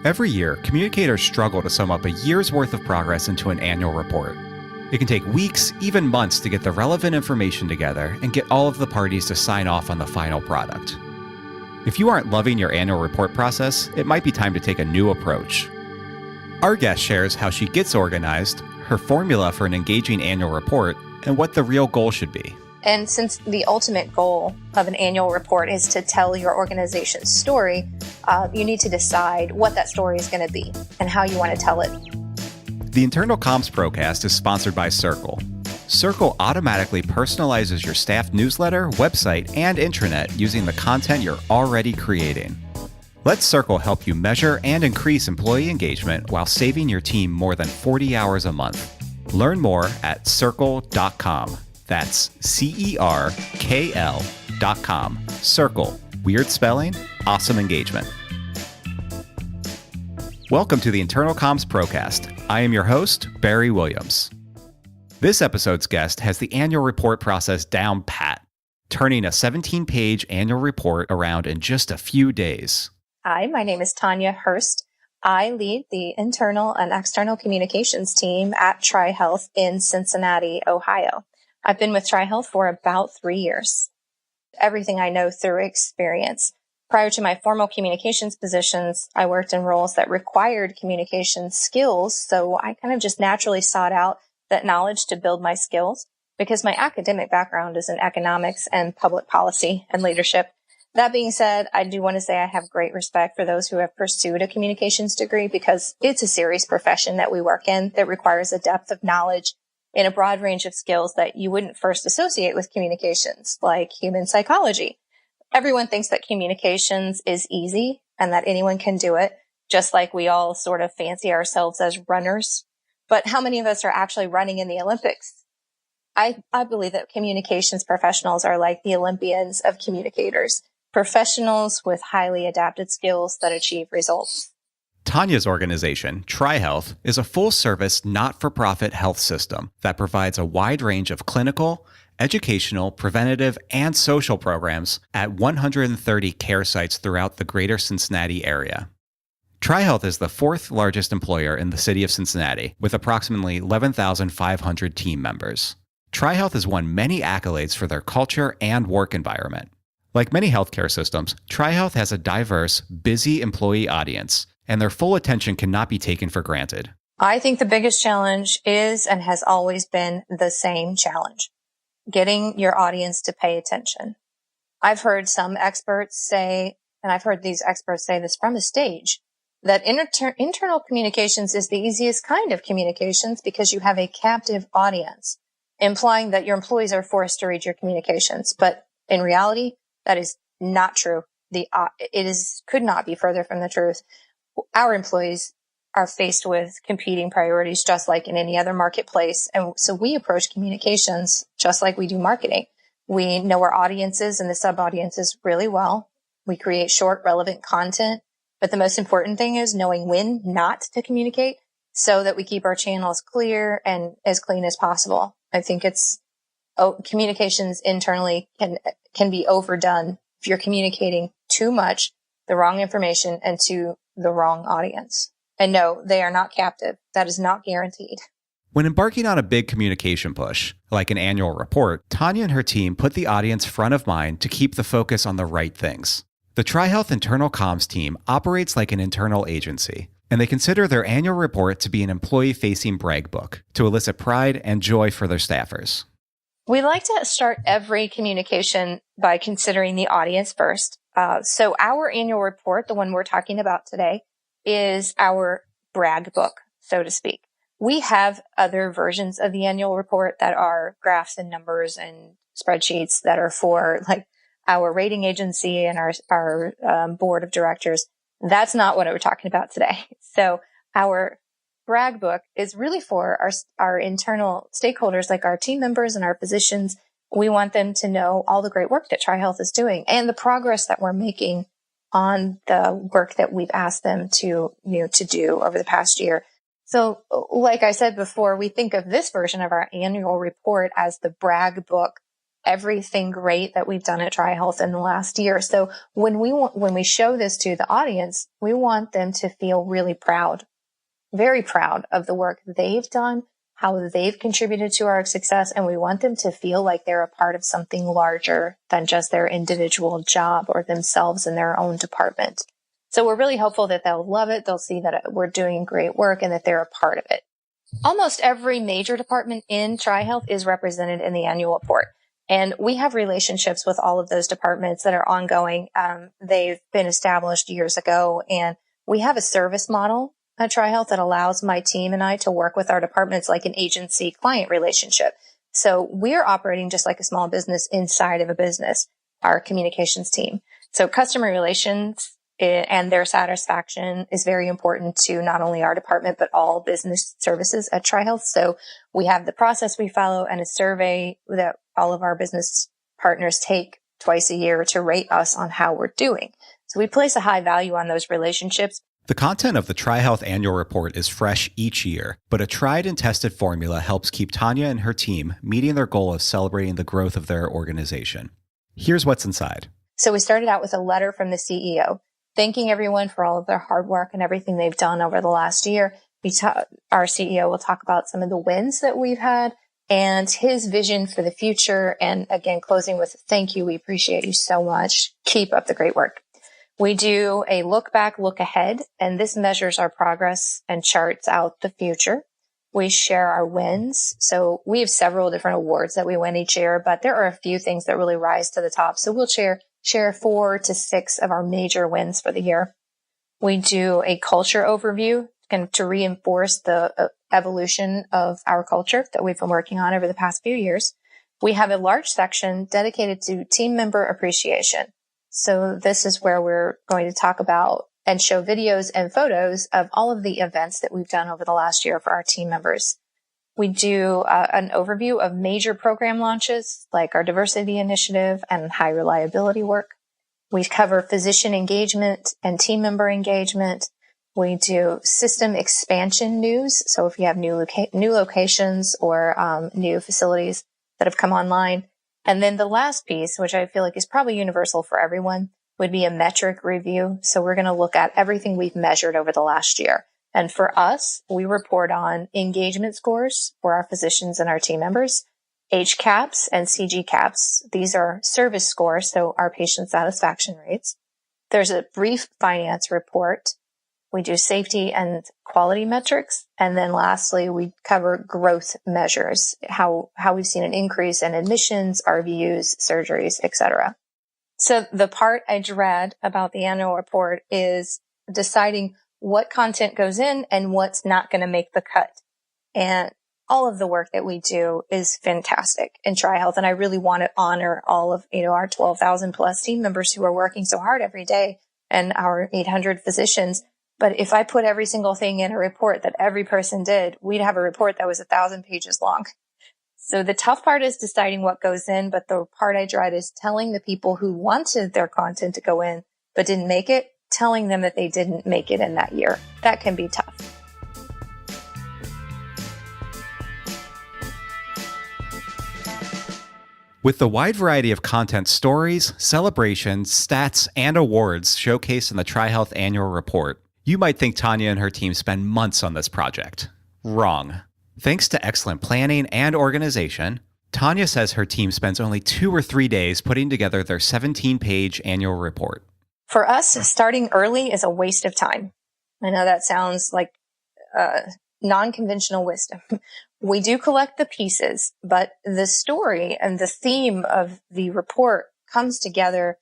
Every year, communicators struggle to sum up a year's worth of progress into an annual report. It can take weeks, even months, to get the relevant information together and get all of the parties to sign off on the final product. If you aren't loving your annual report process, it might be time to take a new approach. Our guest shares how she gets organized, her formula for an engaging annual report, and what the real goal should be. And since the ultimate goal of an annual report is to tell your organization's story, you need to decide what that story is going to be and how you want to tell it. The Internal Comms Procast is sponsored by Circle. Circle automatically personalizes your staff newsletter, website, and intranet using the content you're already creating. Let Circle help you measure and increase employee engagement while saving your team more than 40 hours a month. Learn more at circle.com. That's CERKL.com. Circle. Weird spelling, awesome engagement. Welcome to the Internal Comms Procast. I am your host, Barry Williams. This episode's guest has the annual report process down pat, turning a 17-page annual report around in just a few days. Hi, my name is Tanya Hurst. I lead the internal and external communications team at TriHealth in Cincinnati, Ohio. I've been with TriHealth for about 3 years. Everything I know through experience. Prior to my formal communications positions, I worked in roles that required communication skills, so I kind of just naturally sought out that knowledge to build my skills because my academic background is in economics and public policy and leadership. That being said, I do want to say I have great respect for those who have pursued a communications degree because it's a serious profession that we work in that requires a depth of knowledge in a broad range of skills that you wouldn't first associate with communications, like human psychology. Everyone thinks that communications is easy and that anyone can do it, just like we all sort of fancy ourselves as runners. But how many of us are actually running in the Olympics? I believe that communications professionals are like the Olympians of communicators, professionals with highly adapted skills that achieve results. Tanya's organization, TriHealth, is a full-service, not-for-profit health system that provides a wide range of clinical, educational, preventative, and social programs at 130 care sites throughout the greater Cincinnati area. TriHealth is the fourth largest employer in the city of Cincinnati, with approximately 11,500 team members. TriHealth has won many accolades for their culture and work environment. Like many healthcare systems, TriHealth has a diverse, busy employee audience, and their full attention cannot be taken for granted. I think the biggest challenge is and has always been the same challenge, getting your audience to pay attention. I've heard some experts say, and I've heard these experts say this from the stage, that internal communications is the easiest kind of communications because you have a captive audience, implying that your employees are forced to read your communications. But in reality, that is not true. Could not be further from the truth. Our employees are faced with competing priorities just like in any other marketplace. And so we approach communications just like we do marketing. We know our audiences and the sub-audiences really well. We create short, relevant content. But the most important thing is knowing when not to communicate so that we keep our channels clear and as clean as possible. I think communications internally can be overdone if you're communicating too much, the wrong information, and to the wrong audience. And no, they are not captive. That is not guaranteed. When embarking on a big communication push, like an annual report, Tanya and her team put the audience front of mind to keep the focus on the right things. The TriHealth internal comms team operates like an internal agency, and they consider their annual report to be an employee-facing brag book to elicit pride and joy for their staffers. We like to start every communication by considering the audience first. So our annual report, the one we're talking about today, is our brag book, so to speak. We have other versions of the annual report that are graphs and numbers and spreadsheets that are for like our rating agency and our board of directors. That's not what we're talking about today. So our brag book is really for our internal stakeholders, like our team members and our physicians. We want them to know all the great work that TriHealth is doing and the progress that we're making on the work that we've asked them to do over the past year. So like I said before, we think of this version of our annual report as the brag book everything great that we've done at TriHealth in the last year. So when we show this to the audience, we want them to feel really proud, very proud of the work they've done, how they've contributed to our success. And we want them to feel like they're a part of something larger than just their individual job or themselves in their own department. So we're really hopeful that they'll love it. They'll see that we're doing great work and that they're a part of it. Almost every major department in TriHealth is represented in the annual report. And we have relationships with all of those departments that are ongoing. They've been established years ago. And we have a service model at TriHealth that allows my team and I to work with our departments like an agency-client relationship. So we're operating just like a small business inside of a business, our communications team. So customer relations and their satisfaction is very important to not only our department, but all business services at TriHealth. So we have the process we follow and a survey that all of our business partners take twice a year to rate us on how we're doing. So we place a high value on those relationships. The content of the TriHealth annual report is fresh each year, but a tried and tested formula helps keep Tanya and her team meeting their goal of celebrating the growth of their organization. Here's what's inside. So we started out with a letter from the CEO, thanking everyone for all of their hard work and everything they've done over the last year. Our CEO will talk about some of the wins that we've had and his vision for the future. And again, closing with thank you. We appreciate you so much. Keep up the great work. We do a look back, look ahead, and this measures our progress and charts out the future. We share our wins. So we have several different awards that we win each year, but there are a few things that really rise to the top. So we'll share 4 to 6 of our major wins for the year. We do a culture overview to reinforce the evolution of our culture that we've been working on over the past few years. We have a large section dedicated to team member appreciation. So this is where we're going to talk about and show videos and photos of all of the events that we've done over the last year for our team members. We do an overview of major program launches like our diversity initiative and high reliability work. We cover physician engagement and team member engagement. We do system expansion news. So if you have new locations or new facilities that have come online. And then the last piece, which I feel like is probably universal for everyone, would be a metric review. So we're going to look at everything we've measured over the last year. And for us, we report on engagement scores for our physicians and our team members, HCAHPS and CGCAHPS. These are service scores, so our patient satisfaction rates. There's a brief finance report. We do safety and quality metrics. And then lastly, we cover growth measures, how we've seen an increase in admissions, RVUs, surgeries, etc. So the part I dread about the annual report is deciding what content goes in and what's not going to make the cut. And all of the work that we do is fantastic in TriHealth. And I really want to honor all of, our 12,000 plus team members who are working so hard every day and our 800 physicians. But if I put every single thing in a report that every person did, we'd have a report that was 1,000 pages long. So the tough part is deciding what goes in, but the part I dread is telling the people who wanted their content to go in but didn't make it, telling them that they didn't make it in that year. That can be tough. With the wide variety of content stories, celebrations, stats, and awards showcased in the TriHealth annual report, you might think Tanya and her team spend months on this project. Wrong. Thanks to excellent planning and organization, Tanya says her team spends only 2 or 3 days putting together their 17-page annual report. For us, starting early is a waste of time. I know that sounds like non-conventional wisdom. We do collect the pieces, but the story and the theme of the report comes together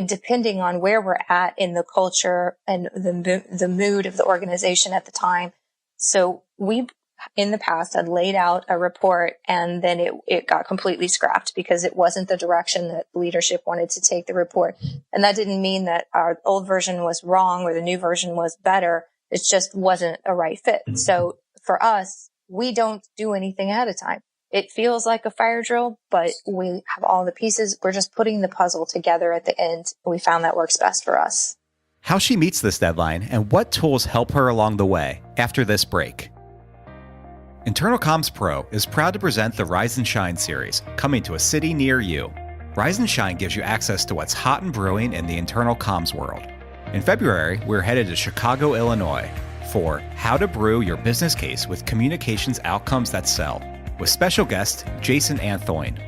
depending on where we're at in the culture and the mood of the organization at the time. So we, in the past, had laid out a report and then it got completely scrapped because it wasn't the direction that leadership wanted to take the report. And that didn't mean that our old version was wrong or the new version was better. It just wasn't a right fit. So for us, we don't do anything ahead of time. It feels like a fire drill, but we have all the pieces. We're just putting the puzzle together at the end. We found that works best for us. How she meets this deadline and what tools help her along the way after this break. Internal Comms Pro is proud to present the Rise and Shine series, coming to a city near you. Rise and Shine gives you access to what's hot and brewing in the internal comms world. In February, we're headed to Chicago, Illinois for How to Brew Your Business Case with Communications Outcomes That Sell, with special guest Jason Anthoyne.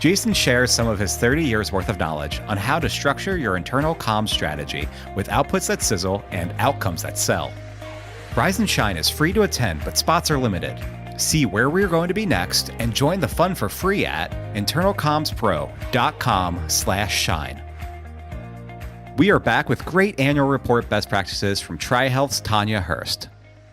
Jason shares some of his 30 years worth of knowledge on how to structure your internal comms strategy with outputs that sizzle and outcomes that sell. Rise and Shine is free to attend, but spots are limited. See where we're going to be next and join the fun for free at internalcommspro.com/shine. We are back with great annual report best practices from TriHealth's Tanya Hurst.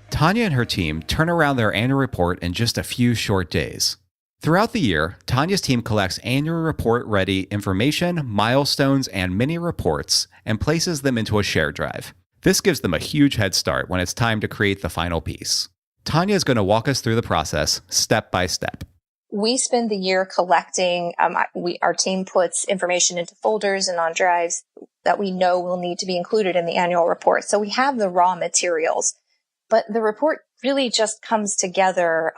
Tanya and her team turn around their annual report in just a few short days. Throughout the year, Tanya's team collects annual report-ready information, milestones, and mini reports and places them into a shared drive. This gives them a huge head start when it's time to create the final piece. Tanya is going to walk us through the process step by step. We spend the year collecting, our team puts information into folders and on drives that we know will need to be included in the annual report. So we have the raw materials, but the report really just comes together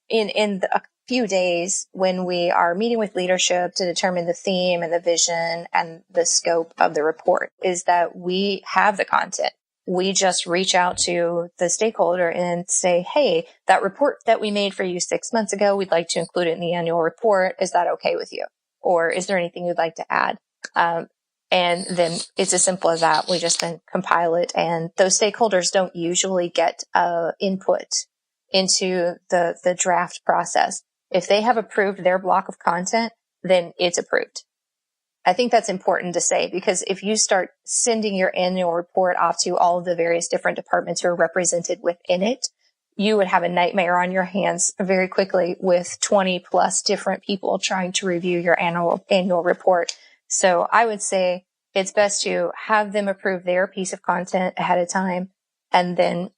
in a few days when we are meeting with leadership to determine the theme and the vision and the scope of the report. Is that we have the content. We just reach out to the stakeholder and say, hey, that report that we made for you 6 months ago, we'd like to include it in the annual report. Is that okay with you? Or is there anything you'd like to add? And then it's as simple as that. We just then compile it. And those stakeholders don't usually get input into the draft process. If they have approved their block of content, then it's approved. I think that's important to say, because if you start sending your annual report off to all of the various different departments who are represented within it, you would have a nightmare on your hands very quickly with 20 plus different people trying to review your annual report. So I would say it's best to have them approve their piece of content ahead of time, and then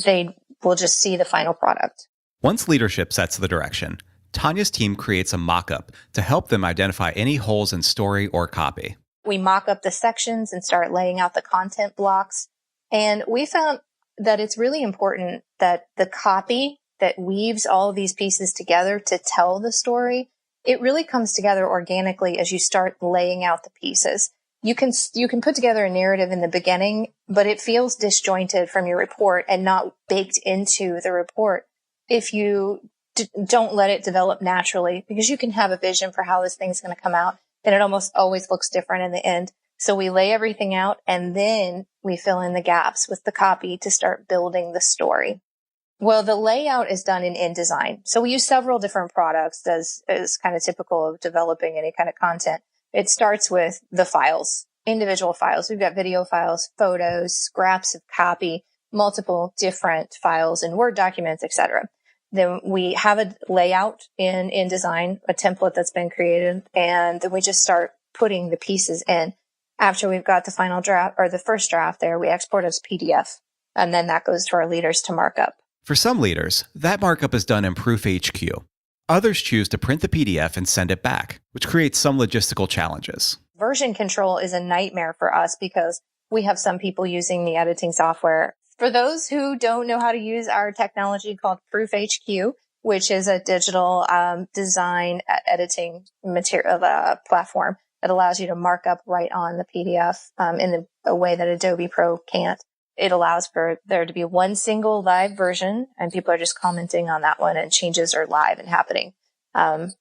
they will just see the final product. Once leadership sets the direction, Tanya's team creates a mock-up to help them identify any holes in story or copy. We mock up the sections and start laying out the content blocks. And we found that it's really important that the copy that weaves all of these pieces together to tell the story, it really comes together organically as you start laying out the pieces. You can put together a narrative in the beginning, but it feels disjointed from your report and not baked into the report if you don't let it develop naturally, because you can have a vision for how this thing's going to come out, and it almost always looks different in the end. So we lay everything out, and then we fill in the gaps with the copy to start building the story. Well, the layout is done in InDesign. So we use several different products as kind of typical of developing any kind of content. It starts with the files, individual files. We've got video files, photos, scraps of copy, multiple different files in Word documents, etc. Then we have a layout in InDesign, a template that's been created, and then we just start putting the pieces in. After we've got the final draft or the first draft there, we export as PDF, and then that goes to our leaders to mark up. For some leaders, that markup is done in Proof HQ. Others choose to print the PDF and send it back, which creates some logistical challenges. Version control is a nightmare for us because we have some people using the editing software. For those who don't know how to use our technology called Proof HQ, which is a digital design editing material platform that allows you to mark up right on the PDF in a way that Adobe Pro can't. It allows for there to be one single live version, and people are just commenting on that one, and changes are live and happening.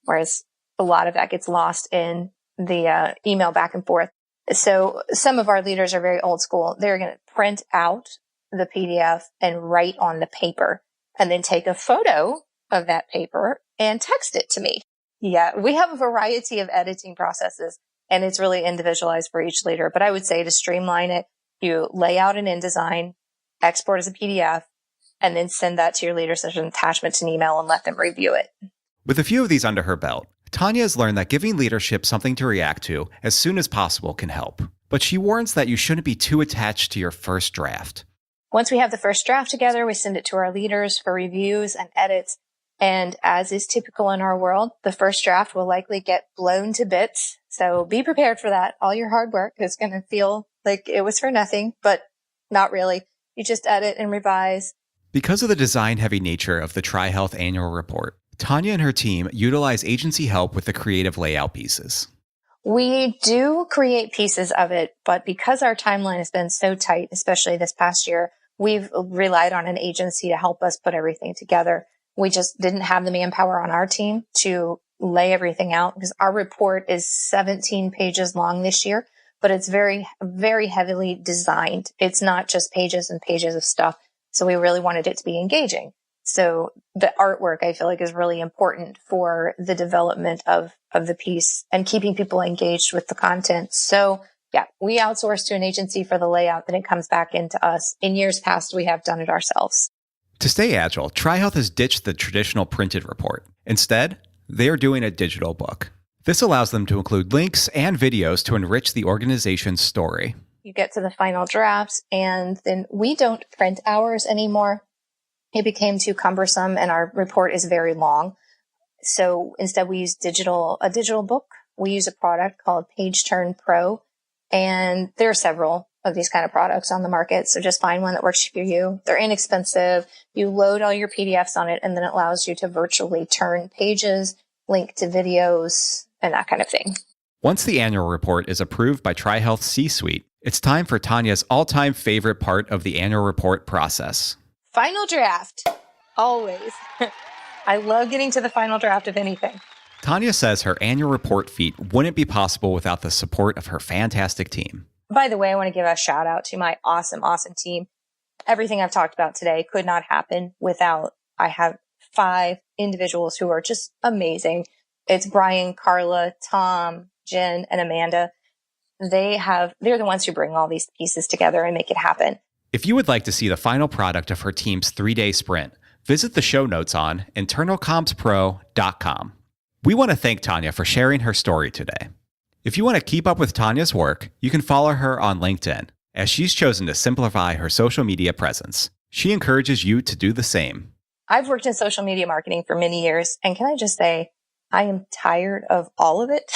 Whereas a lot of that gets lost in the email back and forth. So some of our leaders are very old school. They're going to print out the PDF and write on the paper, and then take a photo of that paper and text it to me. Yeah, we have a variety of editing processes, and it's really individualized for each leader. But I would say to streamline it, you lay out an InDesign, export as a PDF, and then send that to your leaders as an attachment to an email and let them review it. With a few of these under her belt, Tanya has learned that giving leadership something to react to as soon as possible can help. But she warns that you shouldn't be too attached to your first draft. Once we have the first draft together, we send it to our leaders for reviews and edits. And as is typical in our world, the first draft will likely get blown to bits. So be prepared for that. All your hard work is going to feel like it was for nothing, but not really. You just edit and revise. Because of the design-heavy nature of the TriHealth annual report, Tanya and her team utilize agency help with the creative layout pieces. We do create pieces of it, but because our timeline has been so tight, especially this past year, we've relied on an agency to help us put everything together. We just didn't have the manpower on our team to lay everything out because our report is 17 pages long this year, but it's very, very heavily designed. It's not just pages and pages of stuff. So we really wanted it to be engaging. So the artwork, I feel like, is really important for the development of the piece and keeping people engaged with the content. So yeah, we outsource to an agency for the layout, then it comes back into us. In years past, we have done it ourselves. To stay agile, TriHealth has ditched the traditional printed report. Instead, they are doing a digital book. This allows them to include links and videos to enrich the organization's story. You get to the final drafts, and then we don't print ours anymore. It became too cumbersome, and our report is very long. So instead, we use a digital book. We use a product called Page Turn Pro, and there are several of these kind of products on the market. So just find one that works for you. They're inexpensive. You load all your PDFs on it, and then it allows you to virtually turn pages, link to videos, and that kind of thing. Once the annual report is approved by TriHealth C-Suite, it's time for Tanya's all-time favorite part of the annual report process. Final draft. Always. I love getting to the final draft of anything. Tanya says her annual report feat wouldn't be possible without the support of her fantastic team. By the way, I want to give a shout out to my awesome, awesome team. Everything I've talked about today could not happen without, I have 5 individuals who are just amazing. It's Brian, Carla, Tom, Jen, and Amanda. They're the ones who bring all these pieces together and make it happen. If you would like to see the final product of her team's 3-day sprint, visit the show notes on internalcompspro.com. We want to thank Tanya for sharing her story today. If you want to keep up with Tanya's work, you can follow her on LinkedIn, as she's chosen to simplify her social media presence. She encourages you to do the same. I've worked in social media marketing for many years, and can I just say, I am tired of all of it.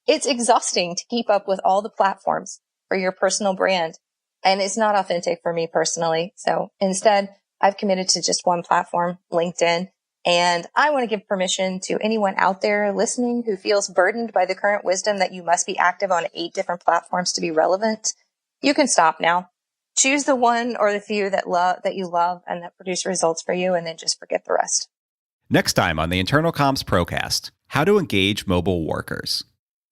It's exhausting to keep up with all the platforms for your personal brand, and it's not authentic for me personally. So instead, I've committed to just one platform, LinkedIn, and I want to give permission to anyone out there listening who feels burdened by the current wisdom that you must be active on 8 different platforms to be relevant. You can stop now. Choose the one or the few that you love and that produce results for you, and then just forget the rest. Next time on the Internal Comms Procast, how to engage mobile workers.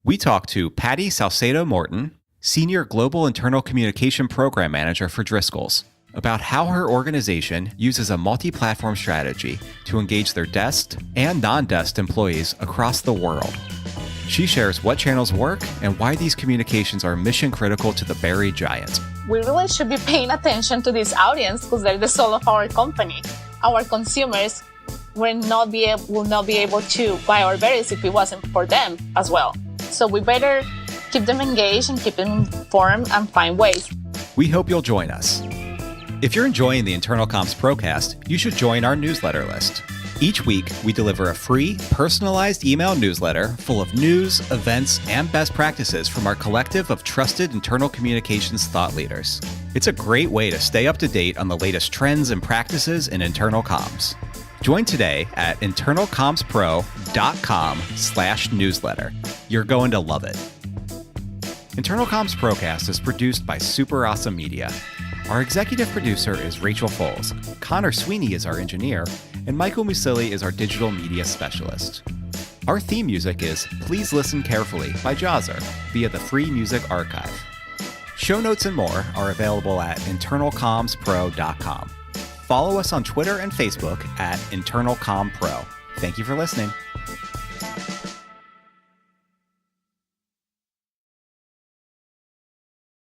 We talk to Patty Salcedo-Morton, Senior Global Internal Communication Program Manager for Driscoll's, about how her organization uses a multi-platform strategy to engage their desk and non-desk employees across the world. She shares what channels work and why these communications are mission critical to the berry giant. We really should be paying attention to this audience because they're the soul of our company. Our consumers will not be able to buy our berries if it wasn't for them as well. So we better keep them engaged and keep them informed and find ways. We hope you'll join us. If you're enjoying the Internal Comms Procast, you should join our newsletter list. Each week, we deliver a free, personalized email newsletter full of news, events, and best practices from our collective of trusted internal communications thought leaders. It's a great way to stay up to date on the latest trends and practices in internal comms. Join today at internalcommspro.com/newsletter. You're going to love it. Internal Comms Procast is produced by Super Awesome Media. Our executive producer is Rachel Foles. Connor Sweeney is our engineer, and Michael Musili is our digital media specialist. Our theme music is Please Listen Carefully by Jazzer via the Free Music Archive. Show notes and more are available at internalcommspro.com. Follow us on Twitter and Facebook at InternalCommPro. Thank you for listening.